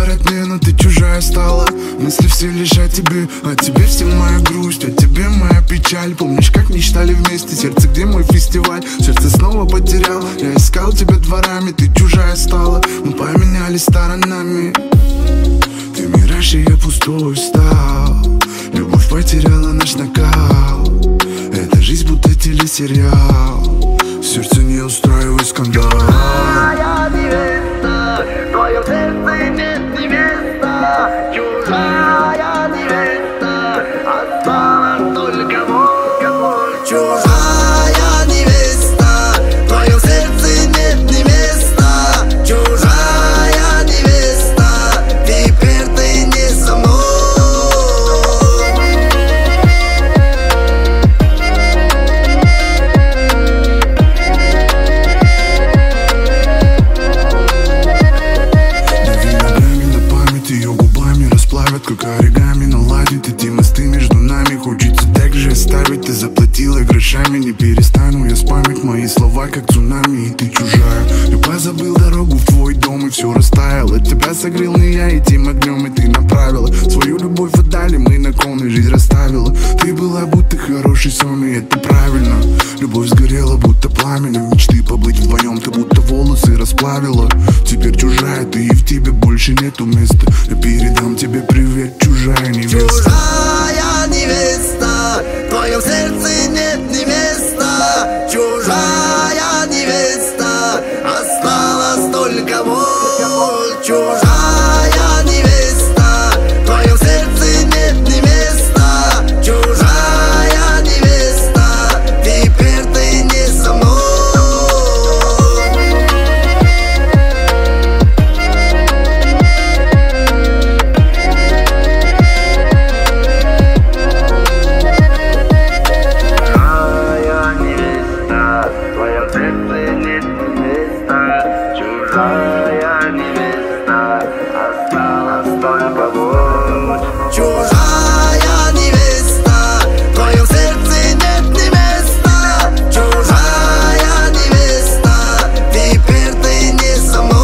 говорят мне, но ты чужая стала. Мысли все лишь о тебе, о тебе вся моя грусть, о тебе моя печаль. Помнишь, как мечтали вместе, сердце, где мой фестиваль? Сердце снова потерял, я искал тебя дворами, ты чужая стала. Мы поменялись сторонами. Ты мираж, и я пустой стал. Любовь потеряла наш накал. Эта жизнь будто телесериал. В сердце не устраивай скандал. Чужая невеста, в твоем сердце нет ни места. Чужая невеста, осталась только боль. Чужая невеста, в твоем сердце нет ни места. Чужая невеста, теперь ты не со мной. Как оригами наладит эти мосты между нами. Хочется так же оставить, ты заплатила грошами. Не перестану я спамить мои слова, как цунами. И ты чужая, я позабыл дорогу в твой дом, и все растаяло. Тебя согрел не я этим огнем, и ты направила свою любовь отдали мы на кон, и жизнь расставила. Ты была будто хороший сон, и это правильно. Любовь сгорела будто пламенем, мечты побыть вдвоем, ты будто волосы расплавила. Теперь чужая ты, и в тебе больше нету места. Я передам тебе привет, чужая невеста. Чужая невеста, в твоем сердце нет ни места. Чужая невеста, осталась только боль. Чужая невеста, в твоем сердце нет ни места. Чужая невеста, теперь ты не со мной. Чужая невеста, осталась только боль. Чужая невеста, в твоем сердце нет ни места. Чужая невеста, теперь ты не со мной.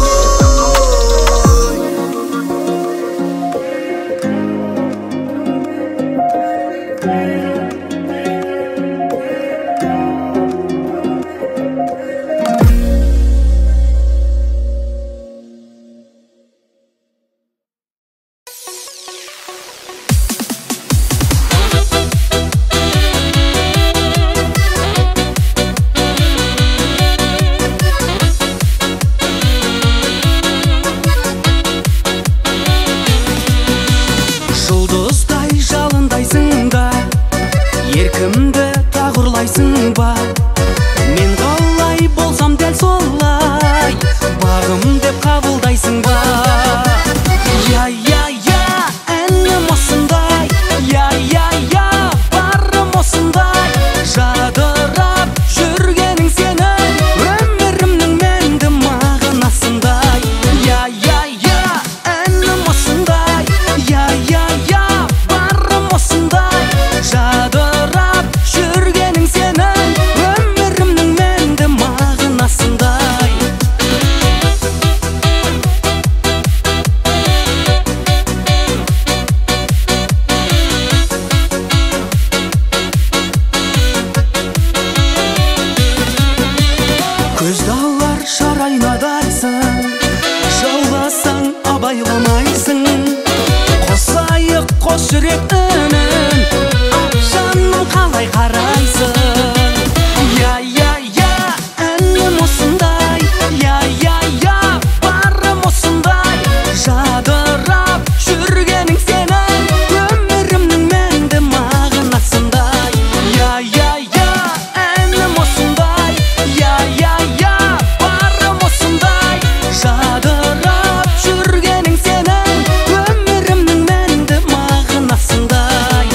Жұлдыздай жалындайсың ба, еркімді тағырлайсың ба? Мен қалай болсам дәл солай, бағым деп қабылдайсың ба? Я, әнім осындай, я, барым осындай. Жадырап жүргенің сенің, өмірімнің мәнді мағынасындай. Я, әнім осындай, я, барым осындай. Жадырап жүргенің сенің, өмірімнің мәнді мағынасындай. Көзді алар шар айнадайсың, жауласаң абайламайсың. Қосайық қос жүрек үнін, ақ жаным қалай қарайсың? Я, әнім осындай, я, барым осындай. Жадырап жүргенің сенің, өмірімнің мәнді мағынасындай. Я, әнім осындай, я, барым осындай. Жадырап жүргенің сенің, өмірімнің мәнді мағынасындай.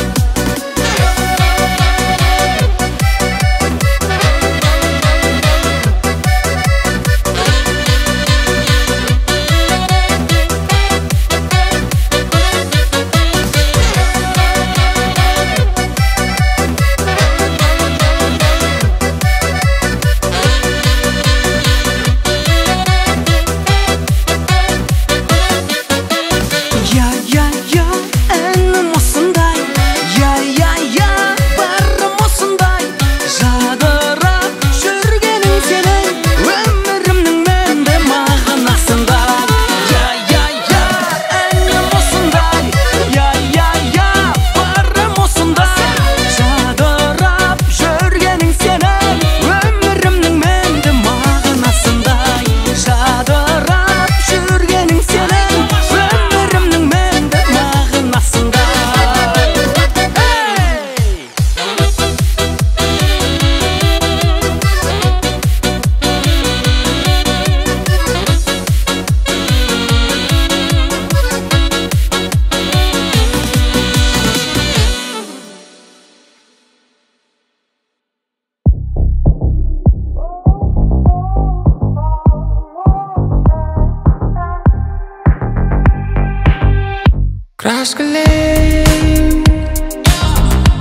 Kraskiley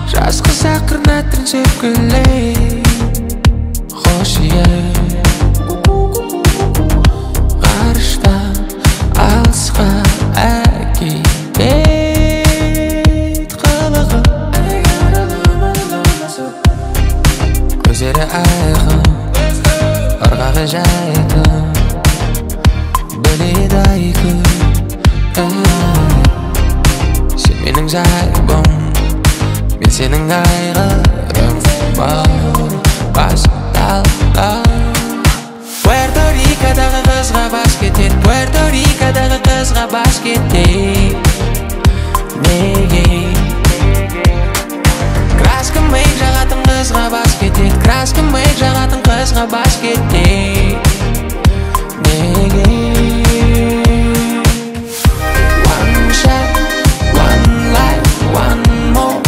Жас қызақ қырнаттырын сөпкілей Хош ие Ғарыштан алысқа әкелет қылығы Көздері айқын Ырғағы жайқын Біледі айқын Сен менің жайбым Мен сенің айғырым Басталды Puerto Rico'дағы қызға бас кетет Puerto Rico'дағы қызға бас кетет Неге Краска мэйк жағатын қызға бас кетет Краска мэйк жағатын қызға бас кетет Неге One shot, one life, one more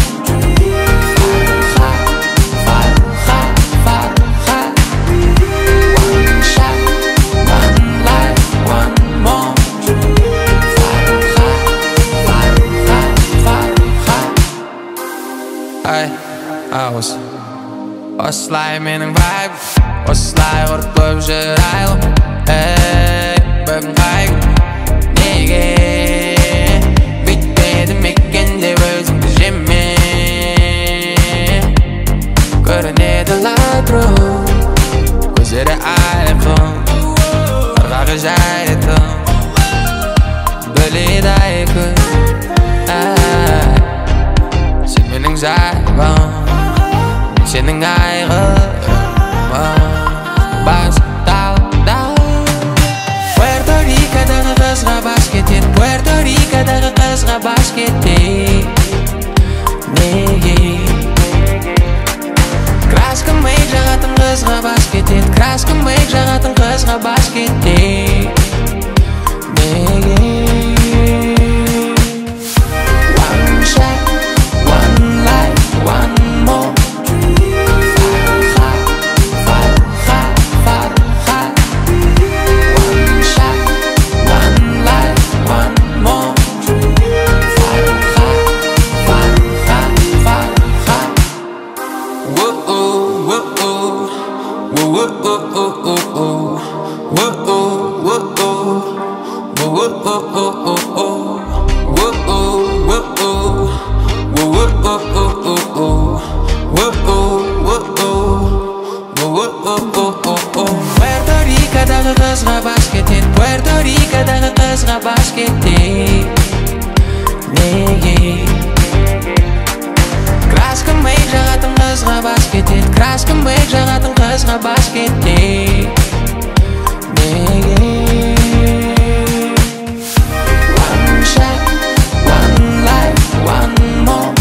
Осылай менің вайб Осылай ұрып көп жүр айлым Бүгін қайым Неге Бүйтпеді мекен деп өзіңді жеме Көрінеді лайтру Көздері айқын Ырғағы жайқын Біледі айқын Сен менің жайбым Сенің айғырым Басталды Puerto Rico'дағы қызға бас кетет Puerto Rico'дағы қызға бас кетет Неге Краска мэйк жағатын қызға бас кетет Краска мэйк жағатын қызға бас кетет Неге One shot, one life, one more Puerto Rico'дағы қызға бас кетет Puerto Rico'дағы қызға бас кетет Неге Краска мэйк жағатын қызға бас кетет Краска мэйк жағатын қызға бас кетет Неге One shot, one life, one more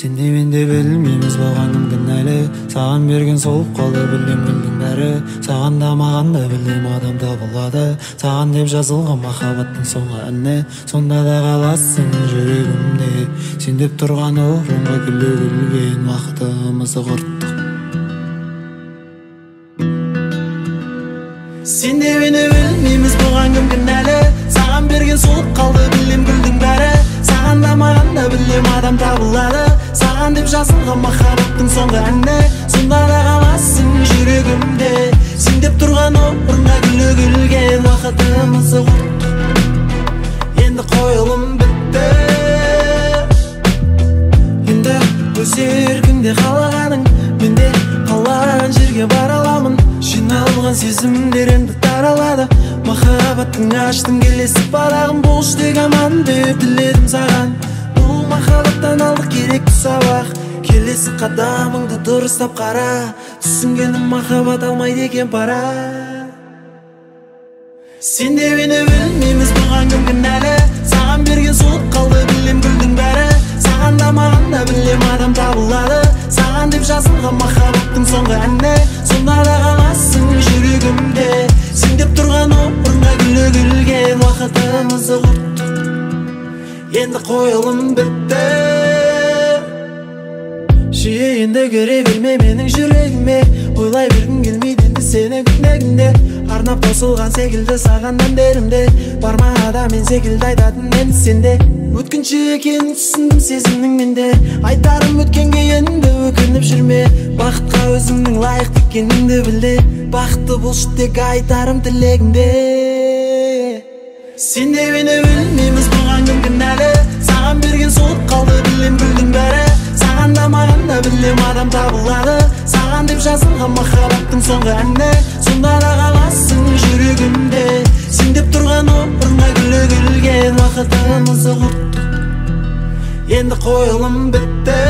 Сенде менде білмейміз болғаным кінәлі Саған берген солып қалды білдім білдің бәрі Саған да маған да білдім адам табылады Саған деп жазылған махаббаттың соңғы әні Сонда да қаласың жүрегімде Сен деп тұрған орынға гүл өгілген уақытымызды құрттық Сенде менде білмейміз болған кім кінәлі Саған берген солып қалды білдім білдің бәрі Саған да маған да білдім адам табылады Саған деп жазылған махаббаттың соңғы әні Сонда да қаласың жүрегімде Сен деп тұрған орынға гүл өгілген уақытымызды құрттық Енді қойылым бітті Енді өз еркіңде қалағаның Менде қалаған жерге бара аламын Жиналған сезімдер енді жаралады. Махаббаттың аштың келесі парағын болшы тек аман деп тіледім саған. Бұл махаббаттан алдық керекті сабақ. Келесі қадамыңды дұрыстап қара. Түсінгенім махаббат алмайды екен пара. Сен де мені білмейміз бұған кім кінәлі. Саған берген суық қалды білем гүлдің бәрі. Саған да маған да білем адам табылады. Саған деп жазылған махаббаттың соңғы әні. Сонда да қаласың жүрегімде. Сен деп тұрған орынға гүлі гүлген. Уақытымызды құрттық, енді қойылым бітті. Жиі енді көре берме менің жүрегіме. Ойлай бергім келмейді енді сені күнде. Арнап қосылған секілді саған әндерімде. Бар ма адам мен секілді айтатын енді сенде. Өткінші екенін түсіндім сезімнің менде. Айтарым өткенге енді өкініп жүрме. Бақытқа өзіңнің лайық екеніңді білде. Бақытты болшы тек айтарым тілегімде. Сен де мені білмейміз бұған кім кінәлі. Саған берген суық қалды білем гүлдің бәрі. Саған да маған да білем адам табылады. Саған деп жазылған махаббаттың соңғы әні. Сонда да қаласың жүрегімде. Сен деп тұрған орынға гүлі гүлген. Уақытымызды құрттық, енді қойылым бітті.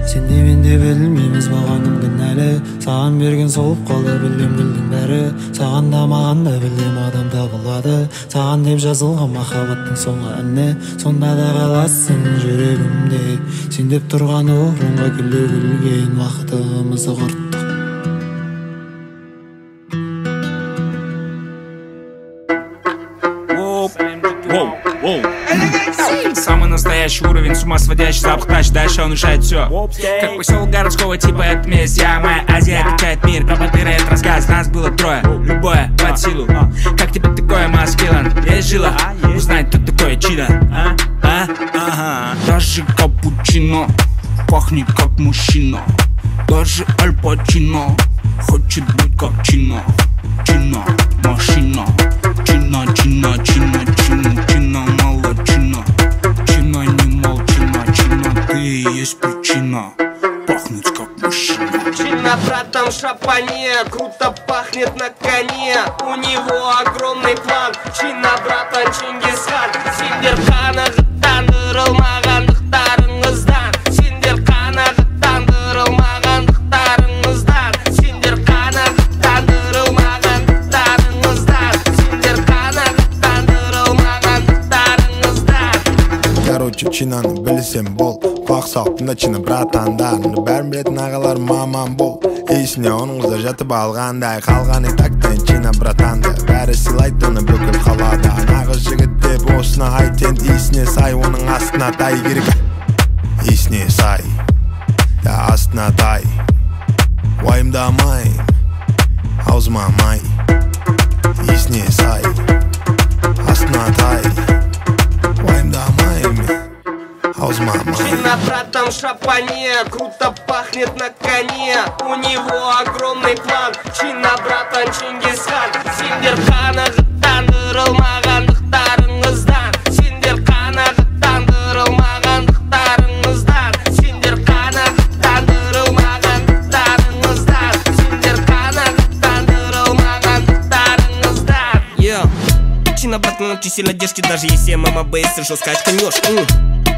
Сен де мен де білмейміз маған кім кінәлі. Саған берген солып қалды білем гүлдің бәрі. Саған да маған да білем адам табылады. Саған деп жазылған махаббаттың соңғы әні. Сонда да қаласың жүрегімде. Сен деп тұрған орынға гүлі гүлген. Уақытымызды құрттық. Самый настоящий уровень, с ума сводящий запах тач. Дальше он решает все. Как поселок городского типа, это месть. Я, моя Азия, качает мир. Пропотыра, это рассказ, нас было трое. Любое под силу. Как тебе такое, маскилан? Есть жила? Узнать, кто такое чидо. Даже капучино пахнет как мужчина. Даже Аль Пачино хочет быть как Чино. Чино, машина. Чино, чино, чино, чино, чино, молодчина. Чино, не молчина, чино, ты и есть причина пахнуть как мужчина. Чино, братан, шапане, круто пахнет на коне. У него огромный план. Чино, братан, Чингисхан. Сендер қанағаттандырылмағандықтарыңыздан. Сендер қанағаттандырылмағандықтарыңыздан. Сендер қанағаттандырылмағандықтарыңыздан. Сендер қанағаттандырылмағандықтарыңыздан. Короче, чинаны білсем бол. Бақ сауыптында чина братандарымды бәрін білетін ағалар мамам бол. Есіне оның қызы жатып алғандай. Қалған итактен чина братанды. Бәрі сыйлайды оны бүкіл қалада. Нағыз жігіт деп осына айтен. Есіне сай оның астына тай керек. Есіне сай астына тай. Уайымдамайым аузыма май. Есіне сай астына тай. Уайымдамайым аузыма май. Чино, братан, шапане, круто пахнет на коне. У него огромный план. Чино, братан, Чингисхан. Сендер қанағаттандырылмағандықтарыңыздан. Сендер қанағаттандырылмағандықтарыңыздан. Сендер қанағаттандырылмағандықтарыңыздан. Сендер қанағаттандырылмағандықтарыңыздан. Чино, братан, очень сильно держки, даже если мама бейс, жестко очканешь.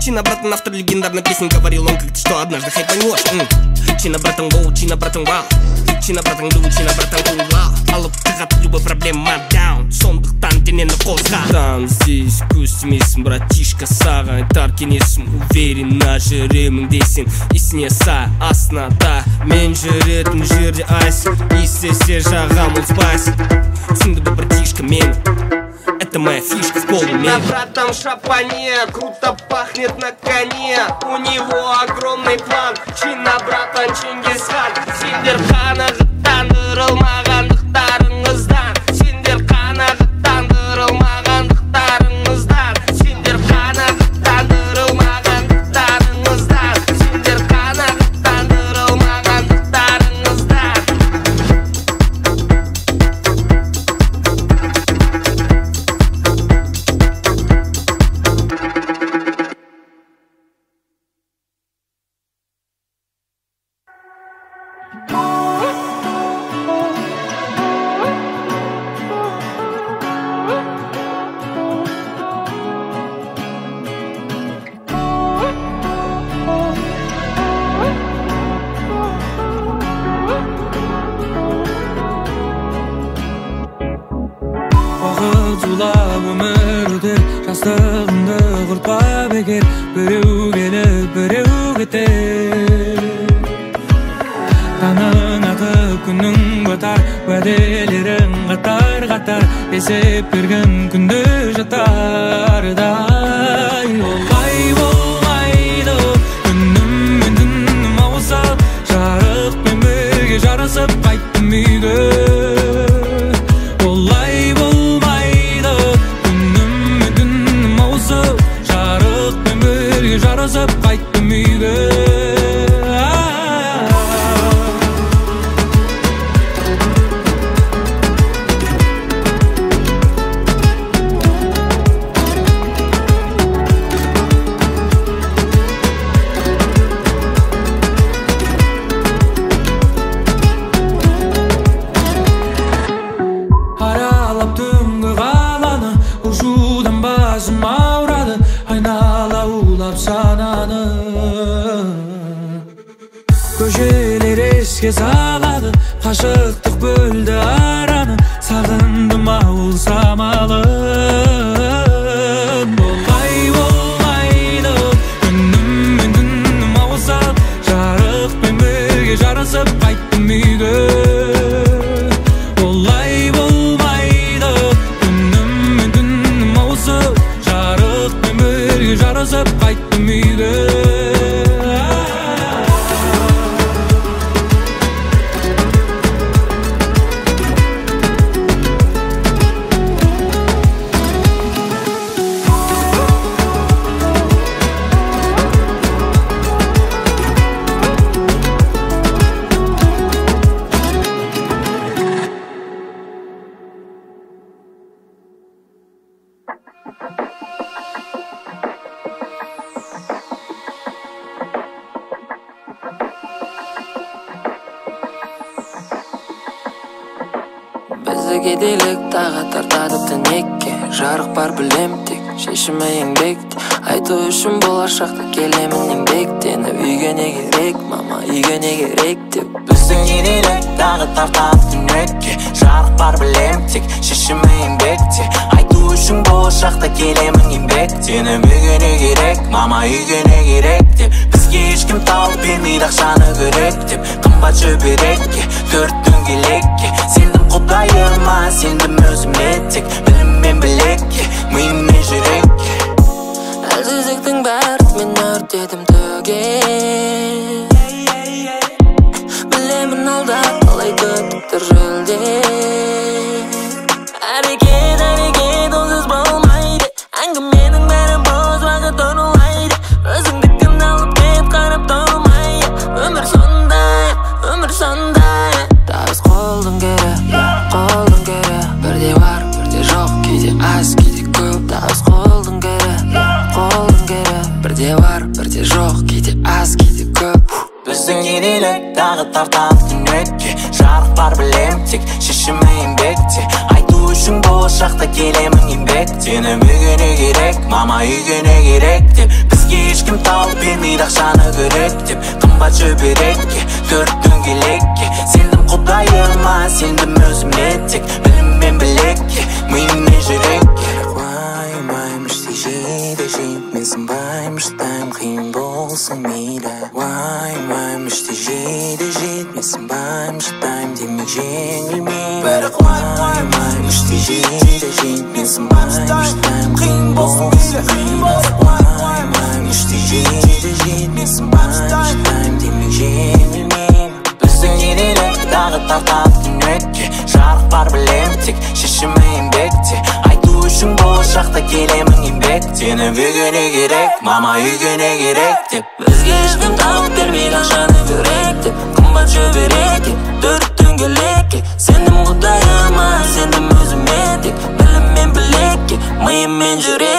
Чино, братан, автор легендарной песни, говорил он, как ты что однажды хайпанешь. Чино, братан, гоу, чино, братан, вау. Чино, братан, ду, чино, братан, кул, вау. Алып тығат любой проблема даун. Сондықтан денені қозға. Там здесь көстемесің, братишка, саған айтар кеңесім. Уверенно жүремін дейсің. Есіне сай, астына та. Мен жүретін жерде айсың. Естесе жағам ұлспайсың. Түсінді бі, братишка, мен. Это моя фишка в полуме. Чино, братан, шапане, круто пахнет на коне. У него огромный план. Чино, братан, Чингисхан. Сендер қанағаттандырылмағандықтарыңыздан. Сендер қанағаттандырылмағандықтарыңыздан. Сендер қанағаттандырылмағандықтарыңыздан. Сендер қанағаттандырылмағандықтарыңыздан. Зулап өмір өтер, жастығыңды құртпа бекер. Біреу келіп, біреу кетер. Таңың атып, күнің батар, уәделерің қатар-қатар. Есеп берген күнді жатардай. Олай болмайды, күнім мен түнім ауысып, жарықпен бірге жарысып қайттым үйге. Олай болмайды, күнім мен түнім ауысып, жарықпен бірге жарысып қайттым үйге. Көшелер еске салады, қашықтық бөлді араны. Сағындым ауыл самалын. Олай болмайды, күнім мен түнім ауысып, жарықпен бірге жарысып қайттым үйге. Олай болмайды, күнім мен түнім ауысып, жарықпен бірге жарысып қайттым үйге. Кедейлік тағы тартады түнекке. Жарық бар білем тек, шешімі еңбекте. Айту үшін болашақта келемін еңбектеніп. Үйге не керек, мама, үйге не керек деп. Біздің кедейлік тағы тартады түнекке. Жарық бар білем тек, шешімі еңбекте. Айту үшін болашақта келемін еңбектеніп. Үйге не керек, мама, үйге не керек деп. Бізге ешкім тауып бермейді ақшаны керек деп. Қымбат шөберекке, төрт дөңгелекке. Сендім құдайыма, сендім өзіме тек. Білім мен білекке, миым мен жүрекке. Әлсіздіктің бәрін мен өртедім төге. Білемін алда қалай күтіктір жөлде. Әрекет, онсыз болмайды. Әңгіменің бәрі бос, уақыт орылайды. Өзіңдікін алып кет, қарап тұрмайды. Өмір сондай, өмір сондай. Табыс қолдың кері, қолдың кері. Бірде бар, бірде жоқ, кейде аз, кейде көп. Табыс қолдың кері, қолдың кері. Бірде бар, бірде жоқ, кейде аз, кейде көп. Біздің кедейлік тағы тартады түнекке. Жарық бар білем тек, шешімі еңбекте. Айту үшін болашақта келемін еңбектеніп. Үйге не керек, мама, үйге не керек деп. Бізге ешкім тауып бермейді ақшаны керек деп. Қымбат шөберекке, төрт дөңгелекке. Сендім құдайыма, сендім өзіме тек. Білім мен білекке, миым мен жүрекке. Уайымаймыш жейді мен сынбаймыш тайм қиын болсын мейлі. Уайымаймыш жейді мен сынбаймыш тайм демек жеңілмей. Бірақ уайымаймыш жейді мен сынбаймыш тайм қиын болсын мейлі. Уайымаймыш жейді мен сынбаймыш тайм демек жеңілмей. Біздің кедейлік тағы тартады түнекке. Жарық бар білем тек, шешімі еңбекте. Айту үшін болашақта келемін еңбектеніп. Үйге не керек, мама, үйге не керек деп. Бізге ешкім тауып бермейді ақшаны керек деп. Қымбат шөберекке, төрт дөңгелекке. Сендім құдайыма, сендім өзіме тек. Білім мен білекке, миым мен жүрек.